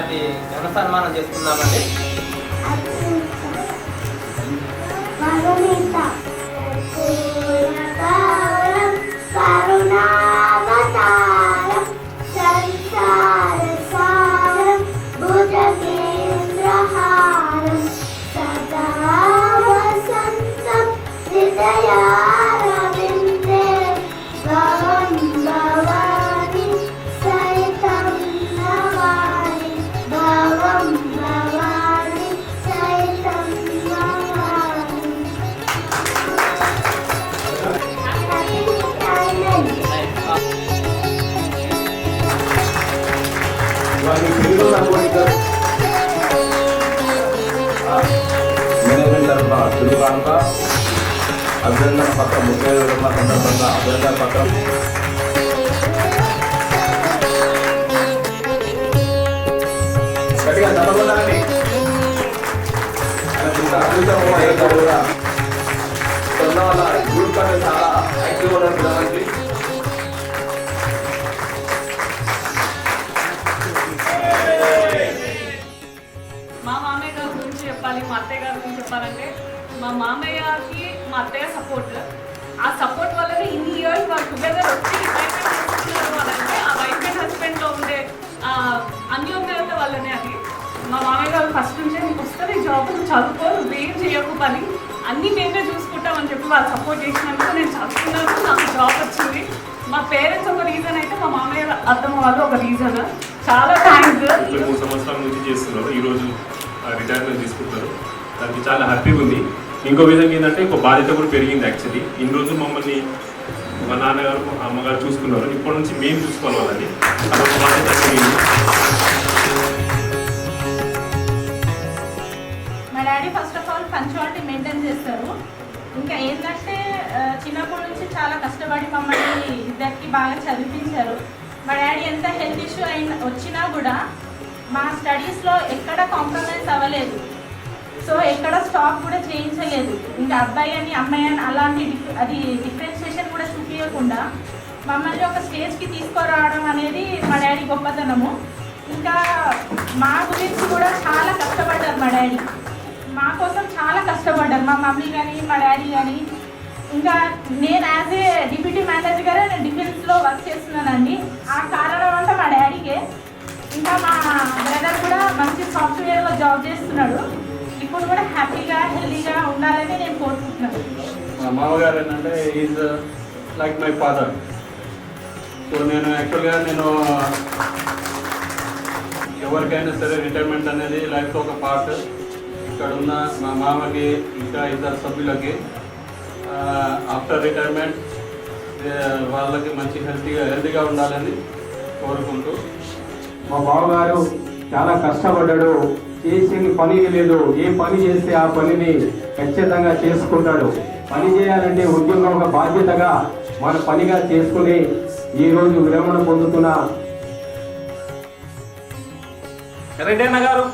వారికి ఘన సన్మానం చేస్తున్నామండి. మేనేజ్మెంట్ తరఫున తిరుగుబాటుగా అభ్యర్థన పత్రం 35 సందర్భంగా అభ్యర్థన పత్రం గట్టిగా చదవాలని అద్భుతము అయ్యేది కూడా ఉన్న వల్ల గ్రూప్ కంటే చాలా యాక్టివ్ ఉండడానికి మా అత్తయ్య గారి గురించి చెప్పాలంటే మా మామయ్యకి మా అత్తయ్య సపోర్ట్, ఆ సపోర్ట్ వల్లనే ఇన్ని ఇయర్స్ వాళ్ళు టుగెదర్ వచ్చి అంటే ఆ వైఫ్ అండ్ హస్బెండ్లో ఉండే అన్యోన్యత వల్లనే అది. మా మామయ్య గారు ఫస్ట్ నుంచే నీకు వస్తుంది జాబ్, చదువుకో, నువ్వేం చేయకు పని అన్నీ మేమే చూసుకుంటామని చెప్పి వాళ్ళు సపోర్ట్ చేసినందుకు నేను చదువుకున్నాను, నాకు జాబ్ వచ్చింది. మా పేరెంట్స్ ఒక రీజన్ అయితే మా మామయ్య అత్తమ్మ వాళ్ళు ఒక రీజన్. చాలా థ్యాంక్స్. 3 సంవత్సరాల నుంచి చేస్తున్నారు, ఈరోజు రిటైర్మెంట్ తీసుకుంటారు. దానికి చాలా హ్యాపీగా ఉంది. ఇంకో విధంగా ఏంటంటే ఒక బాధ్యత కూడా పెరిగింది. యాక్చువల్లీ ఇన్ని రోజులు మమ్మల్ని మా నాన్నగారు అమ్మగారు చూసుకున్నారు, ఇప్పటి నుంచి మేము చూసుకోవాలి వాళ్ళని, అదొక బాధ్యత పెరిగింది. మా daddy first of all punctuality maintain చేస్తారు. ఇంకా ఏంటంటే చిన్నప్పటి నుంచి చాలా కష్టపడి మమ్మల్ని ఇద్దరికి బాగా చదివించారు. మా డాడీ ఎంత హెల్త్ ఇష్యూ వచ్చినా కూడా మా స్టడీస్లో ఎక్కడ కాంప్రమైజ్ అవ్వలేదు. సో ఎక్కడ స్టాప్ కూడా చేయించలేదు. ఇంకా అబ్బాయి అని అమ్మాయి అని అలాంటి డిఫరెన్షియేషన్ కూడా చూపించకుండా మమ్మల్ని ఒక స్టేజ్కి తీసుకురావడం అనేది మా డాడీ గొప్పతనము. ఇంకా మా గురించి కూడా చాలా కష్టపడ్డారు మా డాడీ, మా కోసం చాలా కష్టపడ్డారు మా మమ్మీ కానీ మా డాడీ కానీ. ఇంకా నేను యాజ్ ఏ డిప్యూటీ మేనేజర్గా నేను డిఫెన్స్లో వర్క్ చేస్తున్నానండి. ఆ కారణం అంతా మా డాడీకే. ఇంకా మా బ్రదర్ కూడా మంచి సాఫ్ట్వేర్లో జాబ్ చేస్తున్నాడు. ఇప్పుడు కూడా హ్యాపీగా హెల్తీగా ఉండాలని నేను కోరుకుంటున్నాను. మా మామగారు ఏంటంటే is like my father. So నేను యాక్చువల్గా ఎవరికైనా సరే రిటైర్మెంట్ అనేది లైఫ్లో ఒక పార్ట్. ఇక్కడ ఉన్న మా మామకి ఇంకా ఇద్దరు సభ్యులకి ఆఫ్టర్ రిటైర్మెంట్ వాళ్ళకి మంచి హెల్తీగా ఉండాలని కోరుకుంటూ, మా బావగారు చాలా కష్టపడ్డాడు, చేసిన పని లేదు. ఏ పని చేస్తే ఆ పనిని ఖచ్చితంగా చేసుకుంటాడు. పని చేయాలంటే ఉద్యోగం ఒక బాధ్యతగా మన పనిగా చేసుకుని ఈరోజు విరమణ పొందుతున్న రెడ్డన్న గారు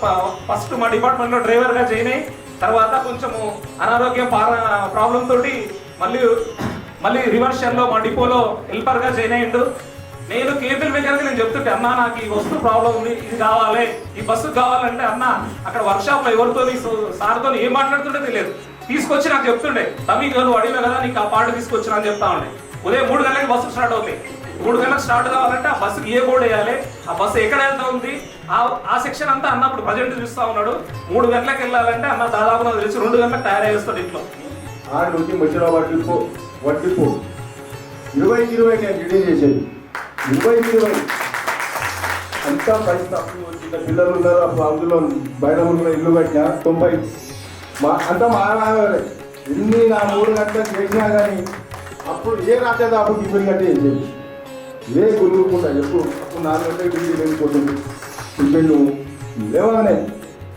ఫస్ట్ మా డిపార్ట్మెంట్లో డ్రైవర్గా జాయిన్ అయ్యి తర్వాత కొంచెము అనారోగ్యం ప్రాబ్లం తోటి మళ్ళీ రివర్షన్లో మా డిపోలో హెల్పర్గా జాయిన్ అయ్యిండు. నేను కేబుల్ మెకానిక్ నేను చెప్తుంటే అన్న నాకు ఈ వస్తువు ప్రాబ్లం ఉంది, ఇది కావాలి, ఈ బస్సు కావాలంటే అన్న అక్కడ వర్క్షాప్లో ఎవరితో సార్తో ఏం మాట్లాడుతుంటే తెలియదు, తీసుకొచ్చి నాకు చెప్తుండే తమ్మి నువ్వు అడిగినా కదా నీకు ఆ పాట తీసుకొచ్చినా అని చెప్తా ఉండే. ఉదయం 3 గంటలకి బస్సు స్టార్ట్ అవుతుంది. 3 గంటలకు స్టార్ట్ కావాలంటే ఆ బస్సుకి ఏ బోర్డు వేయాలి, ఆ బస్సు ఎక్కడ వెళ్తా ఉంది, ఆ సెక్షన్ అంతా అన్న అప్పుడు ప్రజెంట్ చూస్తూ ఉన్నాడు. 3 గంటలకు వెళ్ళాలంటే అన్న దాదాపు నాకు తెలిసి 2 గంటలకు తయారయ్యేస్తాడు ఇంట్లో. 6 నుంచి మధ్యలో వడ్డిపో 20 నేను రిలీజ్ చేసేది 20 అంతా పైసా చిన్న పిల్లలు ఉన్నారు. అప్పుడు అందులో బయట ఉన్న ఇల్లు కట్టినా 90 అంతా మానవాళ్ళే. ఎన్ని నా 3 గంటలకు చేసినా కానీ అప్పుడు ఏ రాత్రి అప్పుడు టిఫిన్ కట్టి చేసేది ఏ గురువుకుండా ఎప్పుడు అప్పుడు 4 గంటలకు టిఫిన్ వెళ్ళిపోతుంది. టిఫిన్ లేవగానే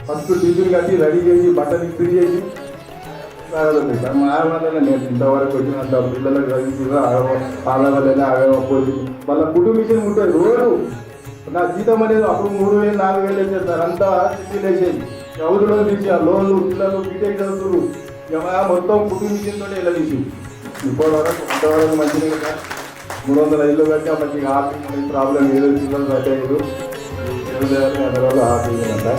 ఫస్ట్ టిఫిన్ కట్టి రెడీ చేసి బట్టలు ఇస్త్రీ చేసి మానవాళ్ళనే నేను ఇంతవరకు వచ్చినంత పిల్లలకు చదివించిన పాలవలేదా అవేమపోయి వాళ్ళ కుటుంబించిన ఉంటుంది. రోజు నా జీతం అనేది అప్పుడు 3,000 4,000 వేసేస్తారు. అంతా టిఫిన్ వేసేది ఎవరిలో తీసి ఆ లోన్లు పిల్లలు బీటెక్ చదువుతున్నారు మొత్తం కుటుంబించింతో ఇలా తీసి ఇప్పటివరకు అంతవరకు మంచిగా 300 ఇల్లు కట్టా మంచిగా ఆర్థిక ప్రాబ్లం ఏదో పిల్లలు కట్టేది. దేవుడు అందరూ హ్యాపీగా ఉంటా